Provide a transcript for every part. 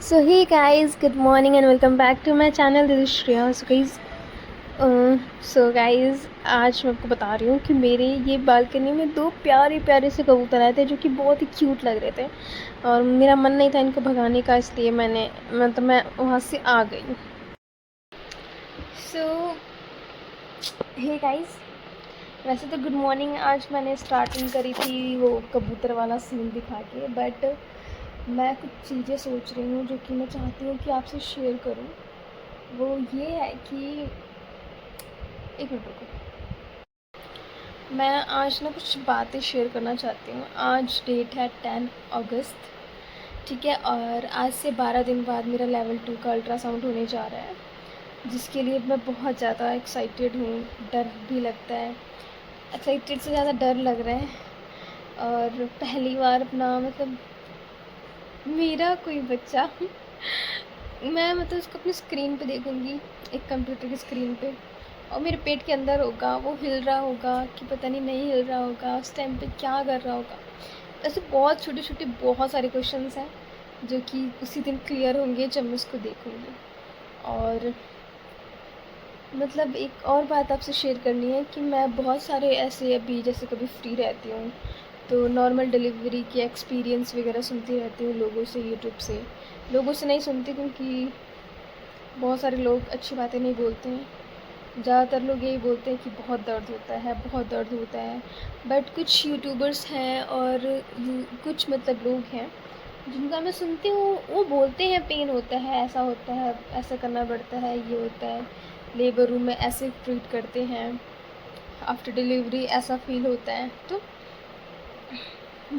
So hey guys, good morning and welcome back to my channel. This is Shreya. So guys, आज मैं आपको बता रही हूँ कि मेरे ये बालकनी में दो प्यारे प्यारे से कबूतर आए थे जो कि बहुत ही क्यूट लग रहे थे और मेरा मन नहीं था इनको भगाने का, इसलिए मैं वहाँ से आ गई. सो हे गाइस, वैसे तो गुड मॉर्निंग आज मैंने स्टार्टिंग करी थी वो कबूतर वाला सीन दिखा के, बट मैं कुछ चीज़ें सोच रही हूँ जो कि मैं चाहती हूँ कि आपसे शेयर करूँ. वो ये है कि एक मिनट रुको, मैं आज ना कुछ बातें शेयर करना चाहती हूँ. आज डेट है 10 अगस्त, ठीक है, और आज से 12 दिन बाद मेरा लेवल 2 का अल्ट्रासाउंड होने जा रहा है, जिसके लिए मैं बहुत ज़्यादा एक्साइटेड हूँ. डर भी लगता है, एक्साइटेड से ज़्यादा डर लग रहा है. और पहली बार अपना मेरा कोई बच्चा मैं उसको अपनी स्क्रीन पे देखूँगी, एक कंप्यूटर की स्क्रीन पे, और मेरे पेट के अंदर होगा, वो हिल रहा होगा कि पता नहीं हिल रहा होगा, उस टाइम पे क्या कर रहा होगा. ऐसे बहुत छोटे छोटे बहुत सारे क्वेश्चंस हैं जो कि उसी दिन क्लियर होंगे जब मैं उसको देखूँगी. और एक और बात आपसे शेयर करनी है कि मैं बहुत सारे ऐसे अभी जैसे कभी फ्री रहती हूँ तो नॉर्मल डिलीवरी के एक्सपीरियंस वगैरह सुनती रहती हूँ लोगों से, यूट्यूब से. लोगों से नहीं सुनती क्योंकि बहुत सारे लोग अच्छी बातें नहीं बोलते हैं. ज़्यादातर लोग यही बोलते हैं कि बहुत दर्द होता है, बहुत दर्द होता है. बट कुछ यूट्यूबर्स हैं और कुछ लोग हैं जिनका मैं सुनती हूँ, वो बोलते हैं पेन होता है, ऐसा होता है, ऐसा करना पड़ता है, ये होता है, लेबर रूम में ऐसे ट्रीट करते हैं, आफ्टर डिलीवरी ऐसा फील होता है. तो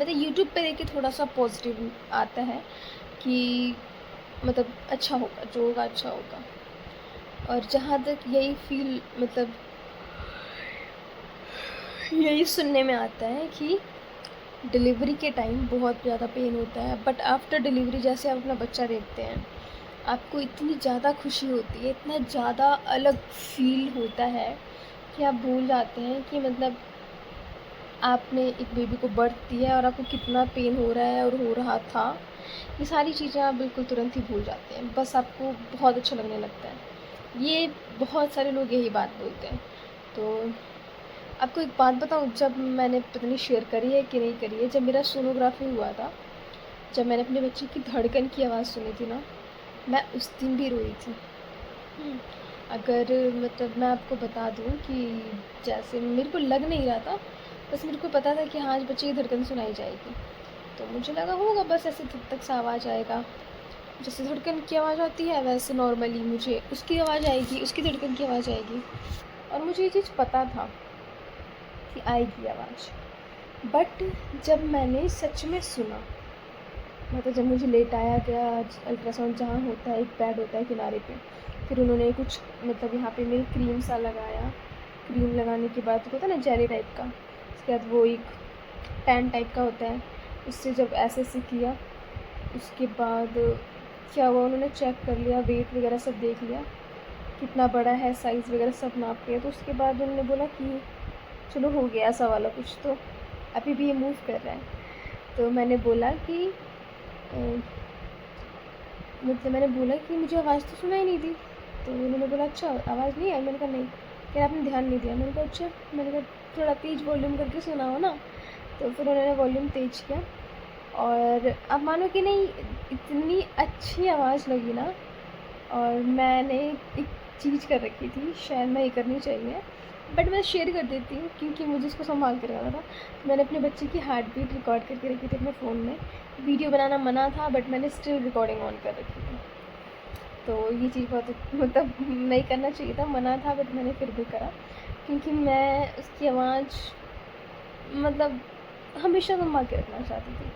यूट्यूब पे देख के थोड़ा सा पॉजिटिव आता है कि अच्छा होगा, जो होगा अच्छा होगा. और जहाँ तक यही फील यही सुनने में आता है कि डिलीवरी के टाइम बहुत ज़्यादा पेन होता है, बट आफ्टर डिलीवरी जैसे आप अपना बच्चा देखते हैं, आपको इतनी ज़्यादा खुशी होती है, इतना ज़्यादा अलग फील होता है कि आप भूल जाते हैं कि आपने एक बेबी को बर्थ दिया है और आपको कितना पेन हो रहा है और हो रहा था. ये सारी चीज़ें आप बिल्कुल तुरंत ही भूल जाते हैं, बस आपको बहुत अच्छा लगने लगता है. ये बहुत सारे लोग यही बात बोलते हैं. तो आपको एक बात बताऊँ, जब मैंने पता नहीं शेयर करी है कि नहीं करी है, जब मेरा सोनोग्राफी हुआ था, जब मैंने अपने बच्चे की धड़कन की आवाज़ सुनी थी ना, मैं उस दिन भी रोई थी. अगर मैं आपको बता दूँ कि जैसे मेरे को लग नहीं रहा था, बस मेरे को पता था कि हाँ आज बच्चे की धड़कन सुनाई जाएगी, तो मुझे लगा होगा बस ऐसे धक धक सा आवाज़ आएगा, जैसे धड़कन की आवाज़ आती है वैसे नॉर्मली मुझे उसकी आवाज़ आएगी, उसकी धड़कन की आवाज़ आएगी. और मुझे ये चीज़ पता था कि आएगी आवाज़. बट जब मैंने सच में सुना, जब मुझे लेटाया गया, अल्ट्रासाउंड जहाँ होता है, एक पैड होता है किनारे पे, फिर उन्होंने कुछ यहाँ पे मेरी क्रीम सा लगाया. क्रीम लगाने के बाद होता है ना जेली टाइप का, उसके बाद वो एक पैन टाइप का होता है, उससे जब ऐसे किया, उसके बाद क्या हुआ, उन्होंने चेक कर लिया, वेट वगैरह सब देख लिया, कितना बड़ा है, साइज़ वगैरह सब नाप लिया. तो उसके बाद उन्होंने बोला कि चलो हो गया ऐसा वाला कुछ, तो अभी भी ये मूव कर रहा है. तो मैंने बोला कि मैंने बोला कि मुझे आवाज़ तो सुनाई नहीं दी. तो उन्होंने बोला अच्छा आवाज़ नहीं आई. मैंने कहा नहीं. क्या आपने ध्यान नहीं दिया? मैंने कहा अच्छा. मैंने कहा थोड़ा तेज़ वॉल्यूम करके सुनाओ ना. तो फिर उन्होंने वॉल्यूम तेज़ किया और आप मानो कि नहीं, इतनी अच्छी आवाज़ लगी ना. और मैंने एक चीज़ कर रखी थी, शायद मैं ये करनी चाहिए, बट मैं शेयर कर देती हूँ क्योंकि मुझे इसको संभाल कर रखना था. मैंने अपने बच्चे की हार्ट बीट रिकॉर्ड करके रखी थी अपने फ़ोन में. वीडियो बनाना मना था बट मैंने स्टिल रिकॉर्डिंग ऑन कर रखी थी. तो ये चीज़ बहुत नहीं करना चाहिए था, मना था, बट मैंने फिर भी करा क्योंकि मैं उसकी आवाज़ हमेशा संभाल के रखना चाहती थी.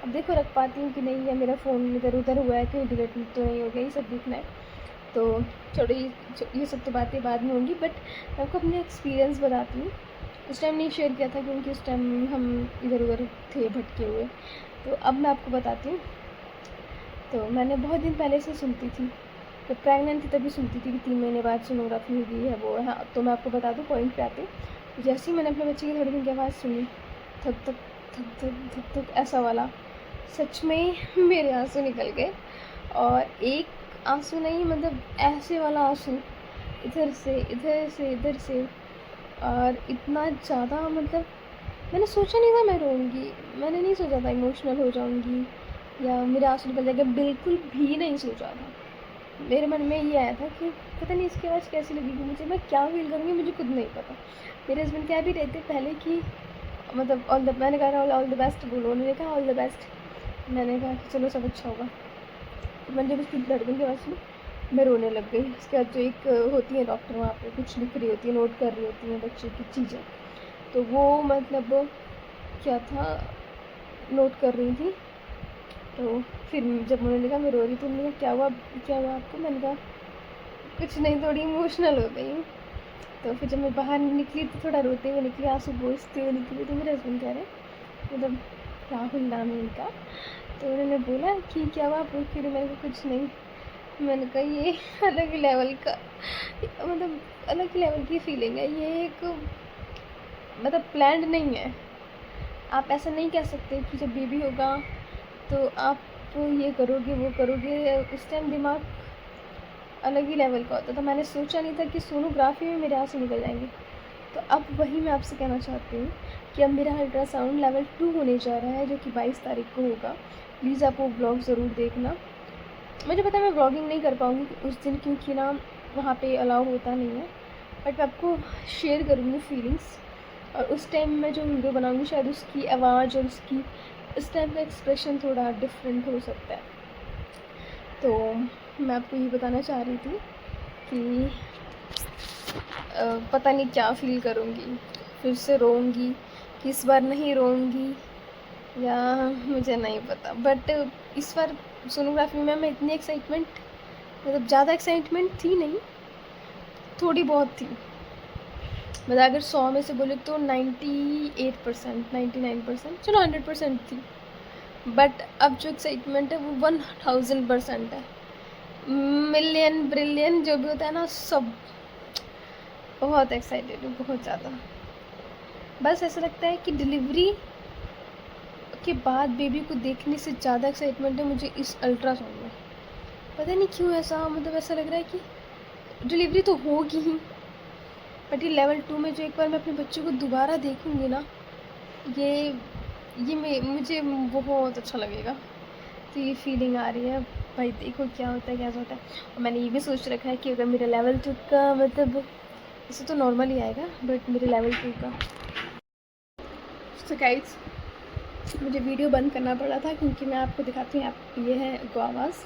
अब देखो रख पाती हूँ कि नहीं, या मेरा फ़ोन इधर उधर हुआ है, कहीं डिलीट तो नहीं हो गया, ये सब देखना है. तो छोड़ो, ये सब तो बातें बाद में होंगी, बट मैं आपको अपने एक्सपीरियंस बताती हूँ. उस टाइम नहीं शेयर किया था क्योंकि उस टाइम हम इधर उधर थे भटके हुए. तो अब मैं आपको बताती हूँ. तो मैंने बहुत दिन पहले से सुनती थी, जब प्रेग्नेंट थी तभी सुनती थी कि 3 महीने बाद सोनोग्राफी होगी है वो है. हाँ, तो मैं आपको बता दूँ पॉइंट पे आते. जैसे ही मैंने अपने बच्चे की धड़कन की आवाज़ सुनी, थक थक थक थक थक थक ऐसा वाला, सच में मेरे आंसू निकल गए. और एक आंसू नहीं, मतलब ऐसे वाला आंसू, इधर से इधर से इधर से, और इतना ज़्यादा, मतलब मैंने सोचा नहीं था मैं रोऊंगी, मैंने नहीं सोचा था इमोशनल हो जाऊंगी या मेरे आंसू निकल जाएंगे, बिल्कुल भी नहीं सोचा था। मेरे मन में ये आया था कि पता नहीं इसकी आवाज़ कैसी लगेगी मुझे, मैं क्या फील करूँगी मुझे खुद नहीं पता। मेरे हस्बैंड कह भी रहते पहले कि मतलब मैंने कहा ऑल द बेस्ट बोलो, उन्होंने कहा ऑल द बेस्ट, मैंने कहा कि चलो सब अच्छा होगा। तो मैंने जब उसकी धड़कन की आवाज़ सुनी मैं रोने लग गई। उसके बाद जो एक होती है डॉक्टर वहाँ पे कुछ लिख रही होती है, नोट कर रही होती है बच्चे की चीज़ें, तो वो मतलब क्या था, नोट कर रही थी। तो फिर जब उन्होंने कहा मैं रो रही थी, उन्होंने कहा क्या हुआ आपको, मैंने कहा कुछ नहीं, थोड़ी इमोशनल हो गई हूँ। तो फिर जब मैं बाहर निकली तो थोड़ा रोते हुए निकली, आंसू पोंछते हुए निकली, तो मेरे हस्बैंड कह रहे, मतलब राहुल नाम है उनका, तो उन्होंने बोला कि क्या हुआ आपको, फिर मैंने कहा कुछ नहीं। मैंने कहा ये अलग ही लेवल का, मतलब अलग ही लेवल की फीलिंग है ये, एक मतलब प्लान्ड नहीं है। आप ऐसा नहीं कह सकते कि जब बेबी होगा तो आप ये करोगे वो करोगे, उस टाइम दिमाग अलग ही लेवल का होता था। मैंने सोचा नहीं था कि सोनोग्राफी में मेरे आंसू निकल जाएंगे। तो अब वही मैं आपसे कहना चाहती हूँ कि अब मेरा अल्ट्रासाउंड लेवल 2 होने जा रहा है, जो कि 22 तारीख को होगा। प्लीज़ आप वो ब्लॉग ज़रूर देखना। मुझे पता है मैं व्लॉगिंग नहीं कर पाऊँगी उस दिन, क्योंकि ना वहाँ पे अलाउ होता नहीं है, बट मैं आपको शेयर करूँगी फीलिंग्स। और उस टाइम मैं जो वीडियो बनाऊँगी शायद उसकी आवाज़ और उसकी इस टाइम का एक्सप्रेशन थोड़ा डिफरेंट हो सकता है। तो मैं आपको ये बताना चाह रही थी कि पता नहीं क्या फ़ील करूँगी, फिर से रोऊँगी कि इस बार नहीं रोऊँगी, या मुझे नहीं पता। बट इस बार सोनोग्राफी में मैं इतनी एक्साइटमेंट, मतलब ज़्यादा एक्साइटमेंट थी नहीं, थोड़ी बहुत थी। मतलब अगर 100 में से बोले तो 98%, 99%, चलो 100% थी। बट अब जो एक्साइटमेंट है वो 1000% है। मिलियन ब्रिलियन जो भी होता है ना, सब बहुत एक्साइटेड हूँ, बहुत ज़्यादा। बस ऐसा लगता है कि डिलीवरी के बाद बेबी को देखने से ज़्यादा एक्साइटमेंट है मुझे इस अल्ट्रासाउंड में। पता नहीं क्यों ऐसा, मतलब ऐसा लग रहा है कि डिलीवरी तो होगी ही, बट ये लेवल 2 में जो एक बार मैं अपने बच्चे को दोबारा देखूँगी ना, ये मुझे बहुत अच्छा लगेगा। तो ये फीलिंग आ रही है, भाई देखो क्या होता है कैसा होता है। और मैंने ये भी सोच रखा है कि अगर मेरा लेवल 2 का, मतलब इसे तो नॉर्मल ही आएगा, बट मेरे लेवल 2 का। तो गाइस मुझे वीडियो बंद करना पड़ा था क्योंकि मैं आपको दिखाती हूँ, आप ये है गुआवास।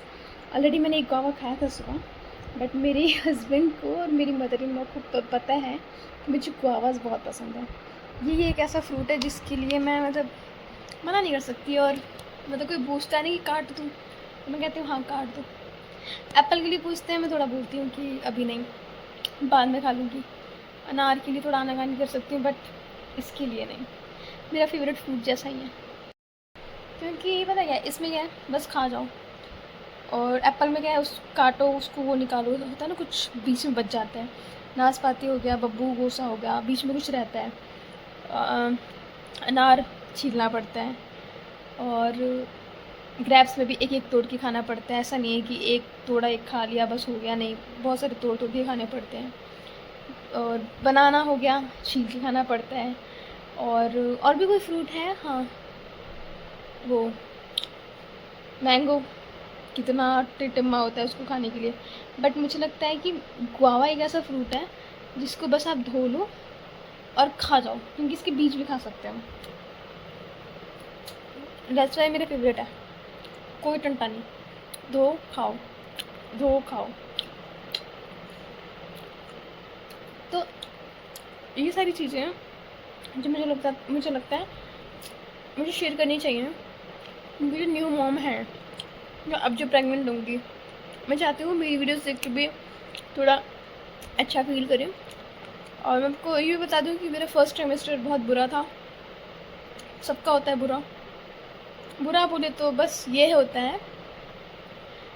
ऑलरेडी मैंने एक गुआवा खाया था सुबह, बट मेरे हस्बैंड को और मेरी मदर इन लॉ को पता है कि मुझे गुआवास बहुत पसंद है। ये एक ऐसा फ्रूट है जिसके लिए मैं मतलब मना नहीं कर सकती, और मतलब कोई पूछता नहीं कि काट दूँ तो मैं कहती हूँ हाँ काट दो। एप्पल के लिए पूछते हैं, मैं थोड़ा बोलती हूँ कि अभी नहीं, बाद में खा लूँगी। अनार के लिए थोड़ा आनाकानी कर सकती हूँ, बट इसके लिए नहीं। मेरा फेवरेट फ्रूट जैसा ही है, क्योंकि पता क्या है इसमें क्या है, बस खा जाओ। और एप्पल में क्या है, उस काटो उसको, वो निकालो, होता है ना कुछ बीच में बच जाते हैं। नाशपाती हो गया, बब्बू गोसा हो गया, बीच में कुछ रहता है। अनार छीलना पड़ता है, और ग्रेप्स में भी एक एक तोड़ के खाना पड़ता है। ऐसा नहीं है कि एक तोड़ा एक खा लिया बस हो गया, नहीं, बहुत सारे तोड़ तोड़ के खाने पड़ते हैं। और बनाना हो गया, छील के खाना पड़ता है। और भी कोई फ्रूट है, हाँ वो मैंगो, कितना टिटिम्मा होता है उसको खाने के लिए। बट मुझे लगता है कि गुआवा एक ऐसा फ्रूट है जिसको बस आप धो लो और खा जाओ, क्योंकि इसके बीज भी खा सकते हैं। दैट्स वाई मेरा फेवरेट है, कोई टंटा नहीं, धो खाओ, धो खाओ। तो ये सारी चीज़ें हैं जो मुझे लगता है मुझे शेयर करनी चाहिए, क्योंकि जो न्यू मॉम है, जो अब जो प्रेग्नेंट होंगी, मैं चाहती हूँ मेरी वीडियोस देख के भी थोड़ा अच्छा फील करें। और मैं आपको ये भी बता दूँ कि मेरा फर्स्ट ट्राइमेस्टर बहुत बुरा था। सबका होता है बुरा बोले तो बस ये होता है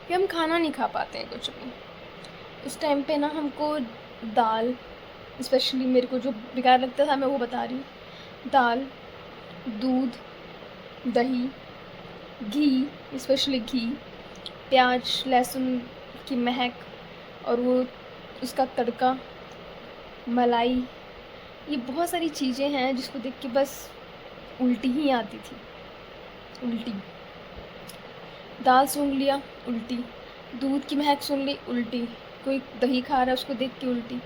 कि हम खाना नहीं खा पाते हैं कुछ भी। उस टाइम पे ना हमको दाल, स्पेशली मेरे को जो बेकार लगता था मैं वो बता रही हूँ, दाल, दूध, दही, घी, स्पेशली घी, प्याज लहसुन की महक और वो उसका तड़का, मलाई, ये बहुत सारी चीज़ें हैं जिसको देख के बस उल्टी ही आती थी। उल्टी, दाल सूंघ लिया उल्टी, दूध की महक सुन ली उल्टी, कोई दही खा रहा है उसको देख के उल्टी।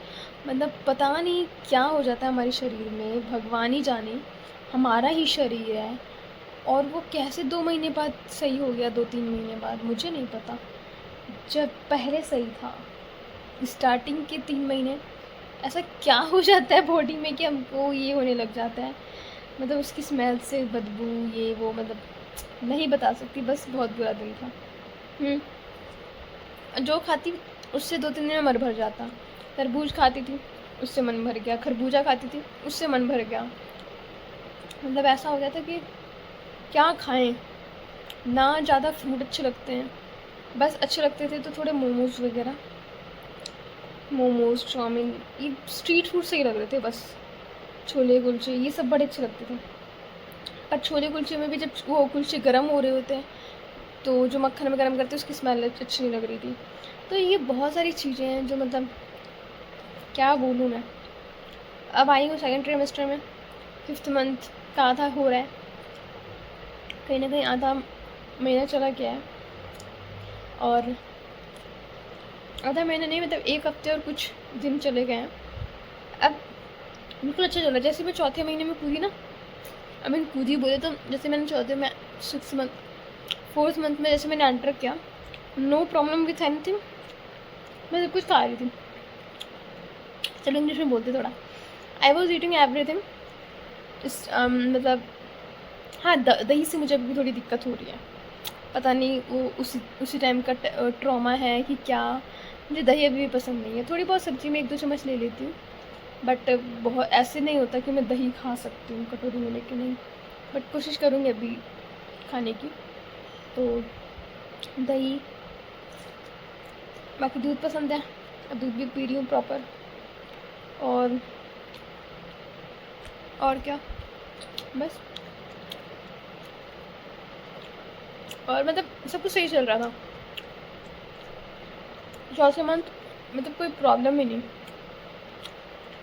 मतलब पता नहीं क्या हो जाता है हमारे शरीर में, भगवान ही जाने। हमारा ही शरीर है और वो कैसे 2 महीने बाद सही हो गया, 2-3 महीने बाद, मुझे नहीं पता। जब पहले सही था, स्टार्टिंग के 3 महीने ऐसा क्या हो जाता है बॉडी में कि हमको ये होने लग जाता है। मतलब उसकी स्मेल से बदबू, ये वो, मतलब नहीं बता सकती, बस बहुत बुरा दिन था। जो खाती उससे 2-3 दिन में मन भर जाता। तरबूज खाती थी उससे मन भर गया, खरबूजा खाती थी उससे मन भर गया। मतलब ऐसा हो गया था कि क्या खाएं, ना ज़्यादा फ्रूट अच्छे लगते हैं, बस अच्छे लगते थे तो थोड़े मोमोज़ वगैरह, मोमोज़ चाउमीन, ये स्ट्रीट फूड सही लग रहे थे बस। छोले कुलचे ये सब बड़े अच्छे लगते थे। पर छोले कुलचे में भी जब वो कुलचे गर्म हो रहे होते हैं तो जो मक्खन में गर्म करते हैं उसकी स्मेल अच्छी नहीं लग रही थी। तो ये बहुत सारी चीज़ें हैं जो मतलब क्या बोलूँ मैं। अब आई हूँ 2nd ट्राइमेस्टर में, 5th मंथ का आधा हो रहा है, कहीं ना कहीं आधा महीना चला गया है। और आधा महीना नहीं, मतलब 1 हफ्ते और कुछ दिन चले गए हैं। अब बिल्कुल अच्छा चल रहा है। जैसे मैं 4थे महीने में कूदी ना, अब मैंने कूदी बोले तो जैसे मैंने 4थे में 6 मंथ 4th मंथ में जैसे मैंने एंटर किया, नो प्रॉब्लम विथ एनीथिंग, मैं सब कुछ खा रही थी। चलो इंग्लिश में बोलते थोड़ा, आई वॉज ईटिंग एवरीथिंग। मतलब हाँ, दही से मुझे अभी थोड़ी दिक्कत हो रही है, पता नहीं वो उसी टाइम का ट्रॉमा है कि क्या। मुझे दही अभी भी पसंद नहीं है। थोड़ी बहुत सब्ज़ी में 1-2 चम्मच ले लेती हूँ, बट बहुत ऐसे नहीं होता कि मैं दही खा सकती हूँ कटोरी में लेके, नहीं। बट कोशिश करूँगी अभी खाने की। तो दही, बाकी दूध पसंद है, अब दूध भी पी रही हूँ प्रॉपर। और क्या, बस। और मतलब सब कुछ सही चल रहा था 4थे मंथ, मतलब कोई प्रॉब्लम ही नहीं।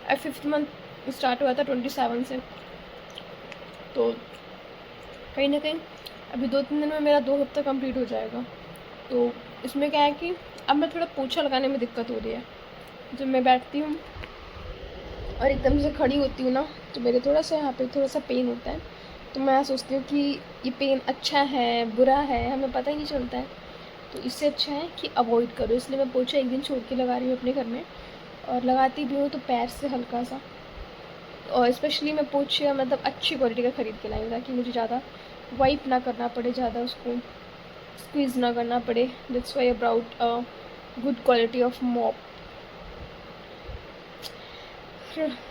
अब 5th मंथ स्टार्ट हुआ था 27 से, तो कहीं ना कहीं अभी 2-3 दिन में मेरा 2 हफ्ता कंप्लीट हो जाएगा। तो इसमें क्या है कि अब मैं थोड़ा पोछा लगाने में दिक्कत हो रही है। जब मैं बैठती हूँ और एकदम से खड़ी होती हूँ ना, तो मेरे थोड़ा सा यहाँ पे थोड़ा सा पेन होता है। तो मैं सोचती हूँ कि ये पेन अच्छा है बुरा है, हमें पता ही नहीं चलता है। तो इससे अच्छा है कि अवॉइड करो, इसलिए मैं पोछा एक दिन छोड़ के लगा रही हूँ अपने घर में। और लगाती भी हूँ तो पैर से हल्का सा। और स्पेशली मैं पोछा मतलब अच्छी क्वालिटी का ख़रीद के लाई हूँ, ताकि मुझे ज़्यादा वाइप ना करना पड़े, ज़्यादा उसको स्क्वीज़ ना करना पड़े। That's why about a good quality of mop.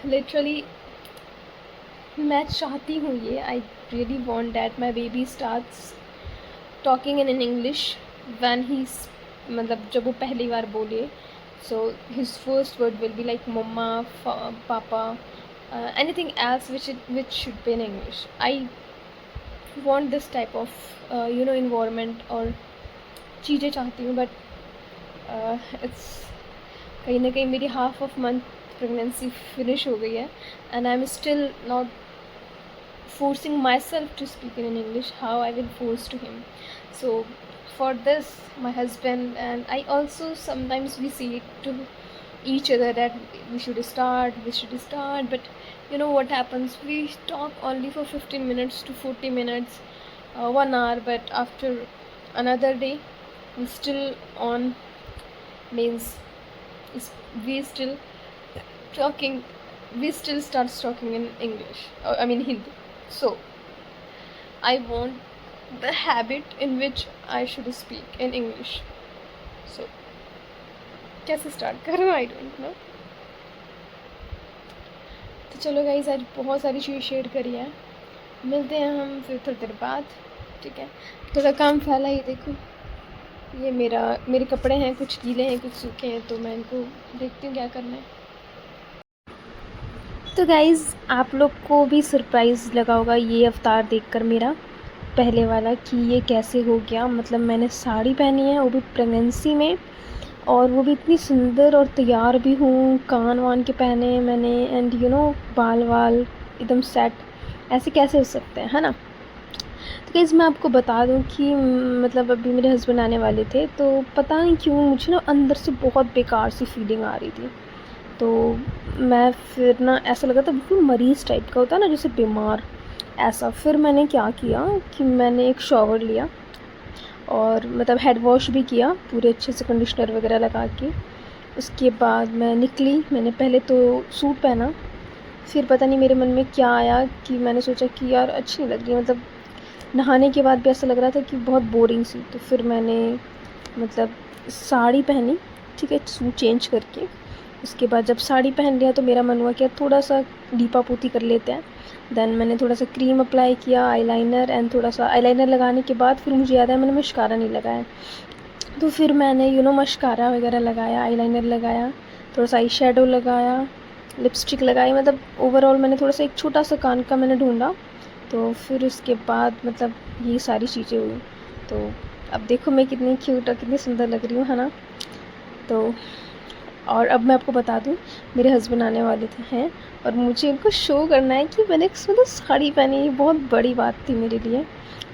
Literally मैं चाहती हूँ ये, I really want that my baby starts talking in English when he, मतलब जब वो पहली बार बोले, so his first word will be like mamma, papa, anything else which should be in English. I want this type of environment और चीज़ें चाहती हूँ, बट इट्स कहीं ना कहीं मेरी half of month pregnancy finish हो गई है and I am still not forcing myself to speak in English. How I will force to him. So for this, my husband and I also sometimes we say to each other that we should start, but you know what happens, we talk only for 15 minutes to 40 minutes, 1 hour, but after another day we still on, means we still talking, we still starts talking in English, I mean Hindi. So I want the habit in which I should speak in English. So कैसे start करूँ, I don't know. तो चलो guys, आज बहुत सारी चीज़ें share करी है, मिलते हैं हम फिर थोड़ी देर बाद, ठीक है। थोड़ा काम फैला ही, देखो ये मेरे कपड़े हैं, कुछ गीले हैं कुछ सूखे हैं, तो मैं इनको देखती हूँ क्या करना है। तो गाइज़, आप लोग को भी सरप्राइज़ लगा होगा ये अवतार देखकर मेरा, पहले वाला कि ये कैसे हो गया। मतलब मैंने साड़ी पहनी है, वो भी प्रेगनेंसी में, और वो भी इतनी सुंदर, और तैयार भी हूँ, कान वान के पहने हैं मैंने, एंड बाल वाल एकदम सेट। ऐसे कैसे हो सकते हैं, है ना। तो गाइस मैं आपको बता दूं कि मतलब अभी मेरे हस्बैंड आने वाले थे, तो पता नहीं क्यों मुझे ना अंदर से बहुत बेकार सी फीलिंग आ रही थी। तो मैं फिर ना ऐसा लगा था बिल्कुल मरीज़ टाइप का होता है ना, जैसे बीमार ऐसा। फिर मैंने क्या किया कि मैंने एक शॉवर लिया, और मतलब हेड वॉश भी किया पूरे अच्छे से कंडीशनर वगैरह लगा के। उसके बाद मैं निकली। मैंने पहले तो सूट पहना, फिर पता नहीं मेरे मन में क्या आया कि मैंने सोचा कि यार अच्छी नहीं लग रही, मतलब नहाने के बाद भी ऐसा लग रहा था कि बहुत बोरिंग सी। तो फिर मैंने मतलब साड़ी पहनी, ठीक है, सूट चेंज करके। उसके बाद जब साड़ी पहन लिया तो मेरा मन हुआ कि थोड़ा सा लीपा पोती कर लेते हैं। देन मैंने थोड़ा सा क्रीम अप्लाई किया, आईलाइनर, एंड थोड़ा सा आईलाइनर लगाने के बाद फिर मुझे याद है मैंने मस्कारा नहीं लगाया। तो फिर मैंने मस्कारा वगैरह लगाया, आईलाइनर लगाया, थोड़ा सा आई शेडो लगाया, लिपस्टिक लगाई। मतलब ओवरऑल मैंने थोड़ा सा एक छोटा सा कान का मैंने ढूंढा। तो फिर उसके बाद मतलब ये सारी चीज़ें हुई। तो अब देखो मैं कितनी क्यूट और कितनी सुंदर लग रही हूँ, है ना। तो और अब मैं आपको बता दूँ, मेरे हस्बैंड आने वाले थे हैं, और मुझे उनको शो करना है कि मैंने मतलब साड़ी पहनी। ये बहुत बड़ी बात थी मेरे लिए,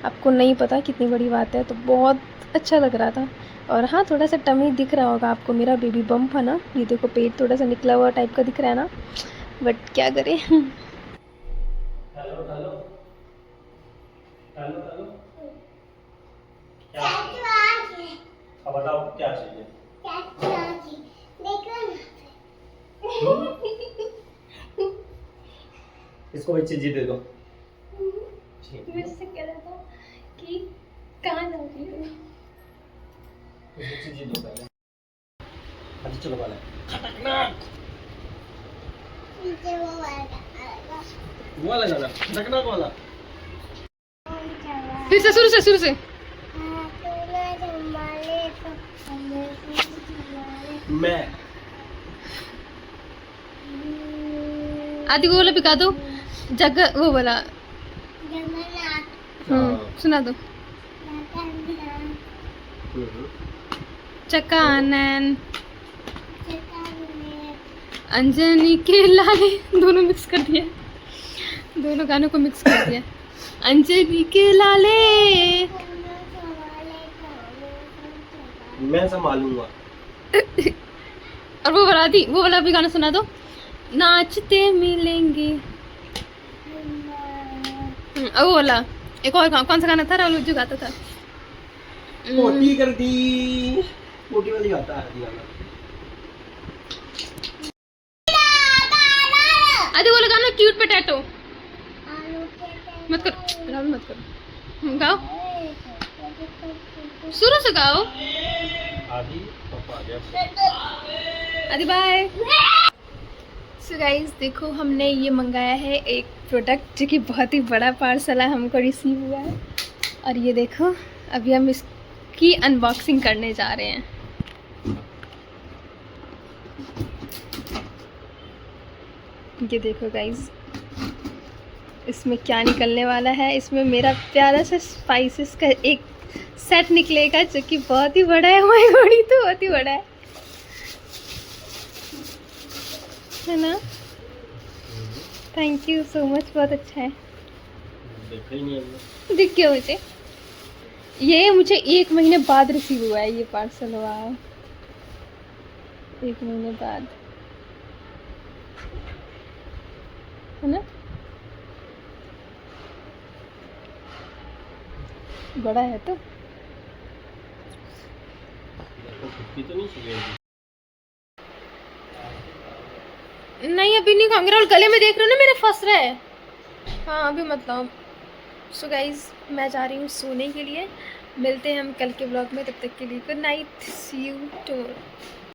आपको नहीं पता कितनी बड़ी बात है। तो बहुत अच्छा लग रहा था। और हाँ, थोड़ा सा टमी दिख रहा होगा आपको, मेरा बेबी बम्प है ना, ये देखो पेट थोड़ा सा निकला हुआ टाइप का दिख रहा है ना, बट क्या करें। Hello hello hello hello. क्या चाहिए? अब बताओ क्या चाहिए? इसको भाई चीज़ी दे दो। मुझसे कह रहा था कि कहाँ जा रही हो। इसको चीज़ी दो पहले। अभी चलो वाला खटकनाक वो वाला गाना, खटकनाक वाला। फिर से शुरू से। मैं आदि वो वाला पिका दो, जगह वो वाला। सुना दो। चकानन अंजनी के लाले, दोनों मिक्स कर दिया, दोनों गानों को मिक्स कर दिया। अंजनी के लाले, मैं संभालूंगा। और वो वाला दी, वो वाला भी गाना सुना दो, नाचते मिलेंगे। और वो वाला एक और कौन सा गाना था, राहुल जो गाता था, पोटी कर दी, पोटी वाली गाता है गाना। आदि वाला गाना क्यूट पोटैटो। मत करो राहुल, मत करो, गाओ, शुरू से गाओ। आदि पापा आ गया। आदि बाय। सो गाइस देखो, हमने ये मंगाया है एक प्रोडक्ट जो कि बहुत ही बड़ा पार्सल है, हमको रिसीव हुआ है। और ये देखो, अभी हम इसकी अनबॉक्सिंग करने जा रहे हैं। ये देखो गाइस, इसमें क्या निकलने वाला है। इसमें मेरा प्यारा सा स्पाइसेस का एक सेट निकलेगा, जो कि बहुत ही बड़ा है। हमारी बड़ी तो बहुत ही बड़ा है ना। थैंक यू सो मच, बहुत अच्छा है। देखा ही नहीं हमने। दिख गया मुझे, ये मुझे 1 महीने बाद रिसीव हुआ है ये पार्सल। हुआ 1 महीने बाद, है ना, बड़ा है तो। तो नहीं चाहिए। नहीं अभी नहीं खाऊंगी, और गले में देख रहे हो ना मेरे फंस रहा है। हाँ अभी मतलब। सो गाइज मैं जा रही हूँ सोने के लिए, मिलते हैं हम कल के ब्लॉग में, तब तक के लिए good night, see you tomorrow.